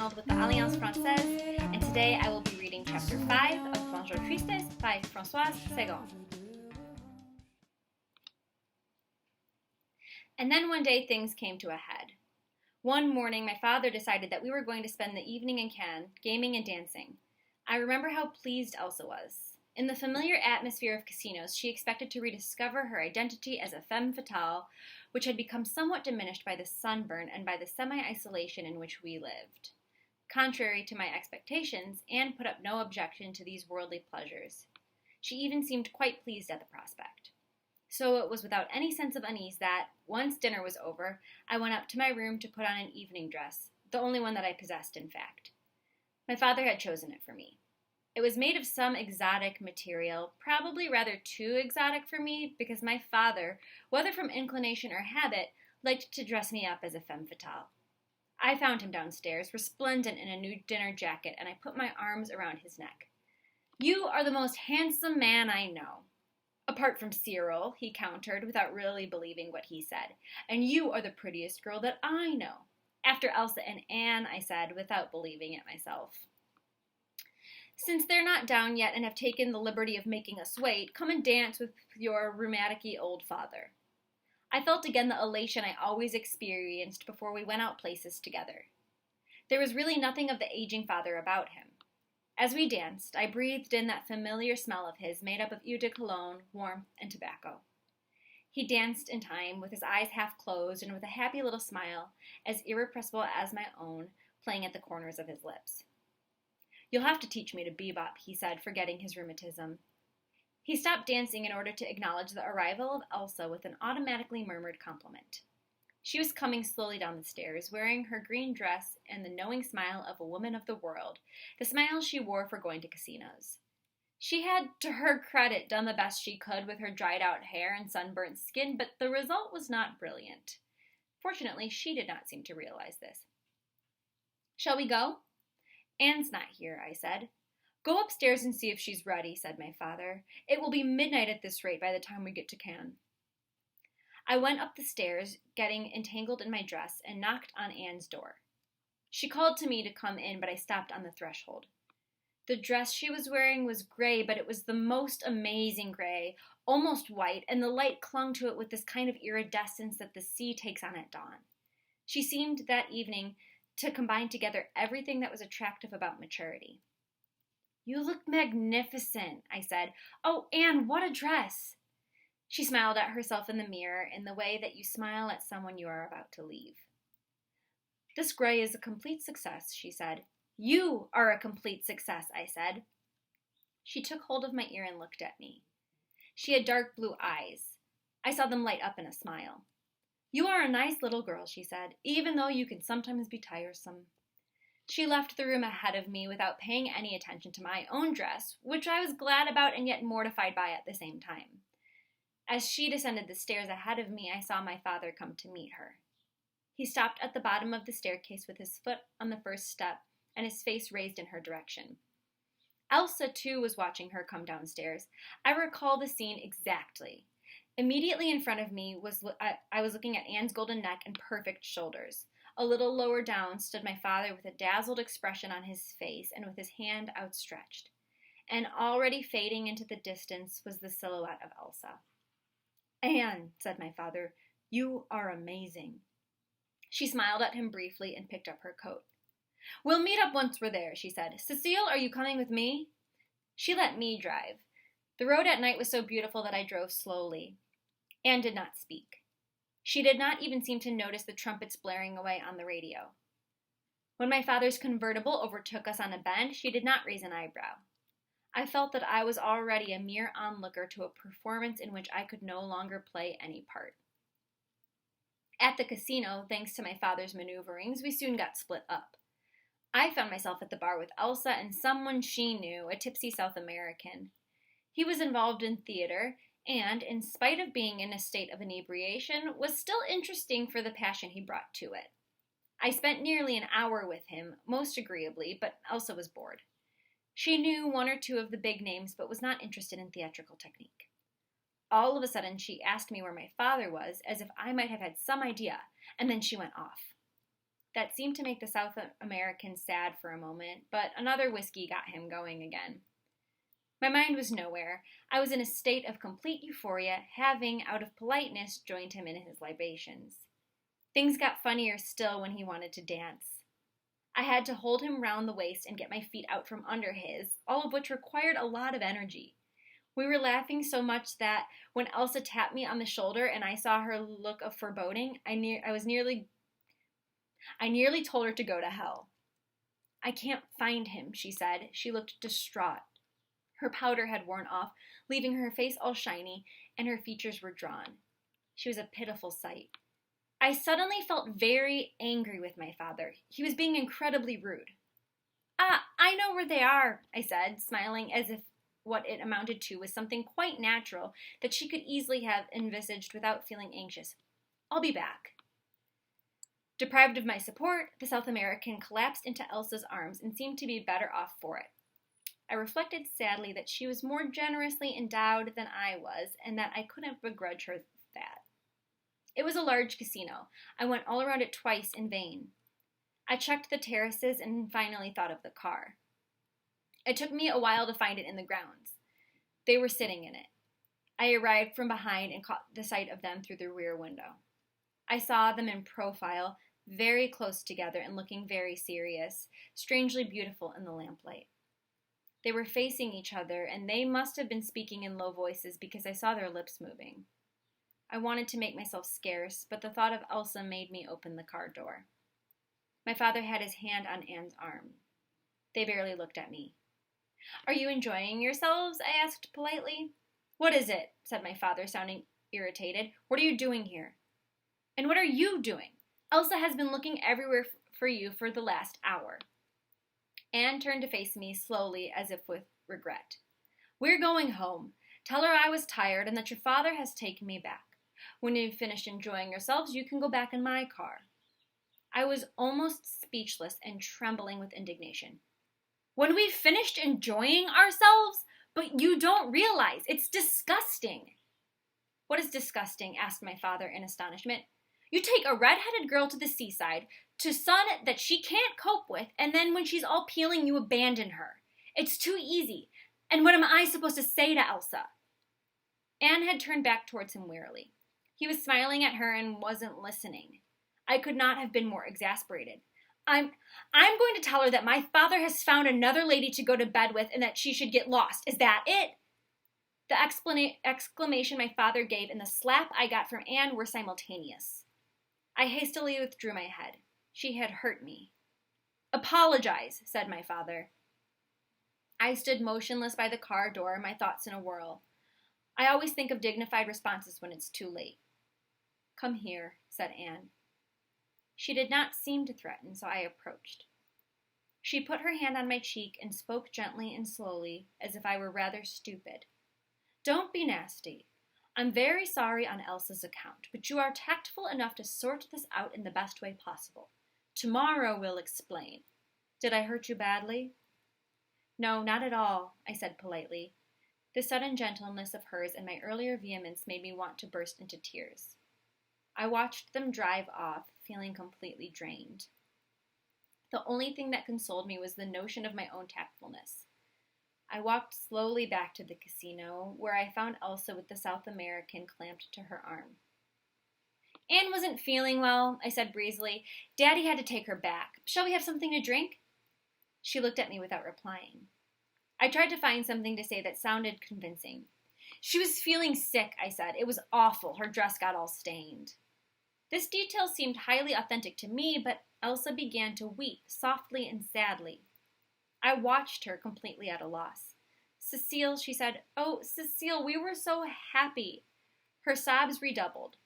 McDonald with the Alliance Française, and today I will be reading Chapter 5 of Bonjour Tristesse by Françoise Sagan. And then one day things came to a head. One morning my father decided that we were going to spend the evening in Cannes, gaming and dancing. I remember how pleased Elsa was. In the familiar atmosphere of casinos, she expected to rediscover her identity as a femme fatale, which had become somewhat diminished by the sunburn and by the semi-isolation in which we lived. Contrary to my expectations, Anne put up no objection to these worldly pleasures. She even seemed quite pleased at the prospect. So it was without any sense of unease that, once dinner was over, I went up to my room to put on an evening dress, the only one that I possessed, in fact. My father had chosen it for me. It was made of some exotic material, probably rather too exotic for me, because my father, whether from inclination or habit, liked to dress me up as a femme fatale. I found him downstairs, resplendent in a new dinner jacket, and I put my arms around his neck. "You are the most handsome man I know." "Apart from Cyril," he countered, without really believing what he said. "And you are the prettiest girl that I know." "After Elsa and Anne," I said, without believing it myself. "Since they're not down yet and have taken the liberty of making us wait, come and dance with your rheumatic-y old father." I felt again the elation I always experienced before we went out places together. There was really nothing of the aging father about him. As we danced, I breathed in that familiar smell of his, made up of eau de cologne, warmth, and tobacco. He danced in time, with his eyes half closed and with a happy little smile, as irrepressible as my own, playing at the corners of his lips. "You'll have to teach me to bebop," he said, forgetting his rheumatism. He stopped dancing in order to acknowledge the arrival of Elsa with an automatically murmured compliment. She was coming slowly down the stairs, wearing her green dress and the knowing smile of a woman of the world, the smile she wore for going to casinos. She had, to her credit, done the best she could with her dried-out hair and sunburnt skin, but the result was not brilliant. Fortunately, she did not seem to realize this. "Shall we go?" "Anne's not here," I said. "Go upstairs and see if she's ready," said my father. "It will be midnight at this rate by the time we get to Cannes." I went up the stairs, getting entangled in my dress, and knocked on Anne's door. She called to me to come in, but I stopped on the threshold. The dress she was wearing was gray, but it was the most amazing gray, almost white, and the light clung to it with this kind of iridescence that the sea takes on at dawn. She seemed, that evening, to combine together everything that was attractive about maturity. "You look magnificent," I said. "Oh, Anne, what a dress!" She smiled at herself in the mirror in the way that you smile at someone you are about to leave. "This gray is a complete success," she said. "You are a complete success," I said. She took hold of my ear and looked at me. She had dark blue eyes. I saw them light up in a smile. "You are a nice little girl," she said, "even though you can sometimes be tiresome." She left the room ahead of me without paying any attention to my own dress, which I was glad about and yet mortified by at the same time. As she descended the stairs ahead of me, I saw my father come to meet her. He stopped at the bottom of the staircase with his foot on the first step and his face raised in her direction. Elsa, too, was watching her come downstairs. I recall the scene exactly. Immediately in front of me I was looking at Anne's golden neck and perfect shoulders. A little lower down stood my father with a dazzled expression on his face and with his hand outstretched. And already fading into the distance was the silhouette of Elsa. "Anne," said my father, "you are amazing." She smiled at him briefly and picked up her coat. "We'll meet up once we're there," she said. "Cecile, are you coming with me?" She let me drive. The road at night was so beautiful that I drove slowly. Anne did not speak. She did not even seem to notice the trumpets blaring away on the radio. When my father's convertible overtook us on a bend, she did not raise an eyebrow. I felt that I was already a mere onlooker to a performance in which I could no longer play any part. At the casino, thanks to my father's maneuverings, we soon got split up. I found myself at the bar with Elsa and someone she knew, a tipsy South American. He was involved in theater, and, in spite of being in a state of inebriation, was still interesting for the passion he brought to it. I spent nearly an hour with him, most agreeably, but Elsa was bored. She knew one or two of the big names, but was not interested in theatrical technique. All of a sudden, she asked me where my father was, as if I might have had some idea, and then she went off. That seemed to make the South American sad for a moment, but another whiskey got him going again. My mind was nowhere. I was in a state of complete euphoria, having, out of politeness, joined him in his libations. Things got funnier still when he wanted to dance. I had to hold him round the waist and get my feet out from under his, all of which required a lot of energy. We were laughing so much that when Elsa tapped me on the shoulder and I saw her look of foreboding, I nearly told her to go to hell. "I can't find him," she said. She looked distraught. Her powder had worn off, leaving her face all shiny, and her features were drawn. She was a pitiful sight. I suddenly felt very angry with my father. He was being incredibly rude. "Ah, I know where they are," I said, smiling as if what it amounted to was something quite natural that she could easily have envisaged without feeling anxious. "I'll be back." Deprived of my support, the South American collapsed into Elsa's arms and seemed to be better off for it. I reflected sadly that she was more generously endowed than I was, and that I couldn't begrudge her that. It was a large casino. I went all around it twice in vain. I checked the terraces and finally thought of the car. It took me a while to find it in the grounds. They were sitting in it. I arrived from behind and caught the sight of them through the rear window. I saw them in profile, very close together and looking very serious, strangely beautiful in the lamplight. They were facing each other, and they must have been speaking in low voices because I saw their lips moving. I wanted to make myself scarce, but the thought of Elsa made me open the car door. My father had his hand on Anne's arm. They barely looked at me. "Are you enjoying yourselves?" I asked politely. "What is it?" said my father, sounding irritated. "What are you doing here?" "And what are you doing? Elsa has been looking everywhere for you for the last hour." Anne turned to face me slowly, as if with regret. "We're going home. Tell her I was tired and that your father has taken me back. When you've finished enjoying yourselves, you can go back in my car." I was almost speechless and trembling with indignation. "When we've finished enjoying ourselves? But you don't realize. It's disgusting." "What is disgusting?" asked my father in astonishment. "You take a red-headed girl to the seaside, to sun that she can't cope with, and then when she's all peeling, you abandon her. It's too easy. And what am I supposed to say to Elsa?" Anne had turned back towards him wearily. He was smiling at her and wasn't listening. I could not have been more exasperated. I'm going to tell her that my father has found another lady to go to bed with and that she should get lost. Is that it?" The exclamation my father gave and the slap I got from Anne were simultaneous. I hastily withdrew my head. She had hurt me. "Apologize," said my father. I stood motionless by the car door, my thoughts in a whirl. I always think of dignified responses when it's too late. "Come here," said Anne. She did not seem to threaten, so I approached. She put her hand on my cheek and spoke gently and slowly, as if I were rather stupid. "Don't be nasty. I'm very sorry on Elsa's account, but you are tactful enough to sort this out in the best way possible. Tomorrow we'll explain. Did I hurt you badly?" "No, not at all," I said politely. The sudden gentleness of hers and my earlier vehemence made me want to burst into tears. I watched them drive off, feeling completely drained. The only thing that consoled me was the notion of my own tactfulness. I walked slowly back to the casino, where I found Elsa with the South American clamped to her arm. "Anne wasn't feeling well," I said breezily. "Daddy had to take her back. Shall we have something to drink?" She looked at me without replying. I tried to find something to say that sounded convincing. "She was feeling sick," I said. "It was awful. Her dress got all stained." This detail seemed highly authentic to me, but Elsa began to weep, softly and sadly. I watched her, completely at a loss. "Cecile," she said. "Oh, Cecile, we were so happy." Her sobs redoubled.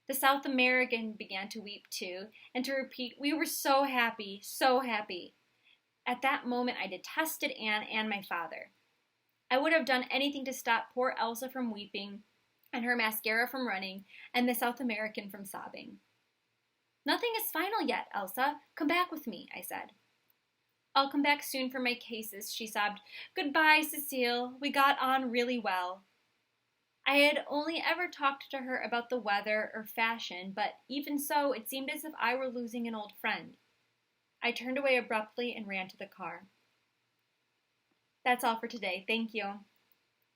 The South American began to weep too, and to repeat, "We were so happy, so happy." At that moment, I detested Anne and my father. I would have done anything to stop poor Elsa from weeping, and her mascara from running, and the South American from sobbing. "Nothing is final yet, Elsa. Come back with me," I said. "I'll come back soon for my cases," she sobbed. "Goodbye, Cecile. We got on really well." I had only ever talked to her about the weather or fashion, but even so, it seemed as if I were losing an old friend. I turned away abruptly and ran to the car. That's all for today. Thank you.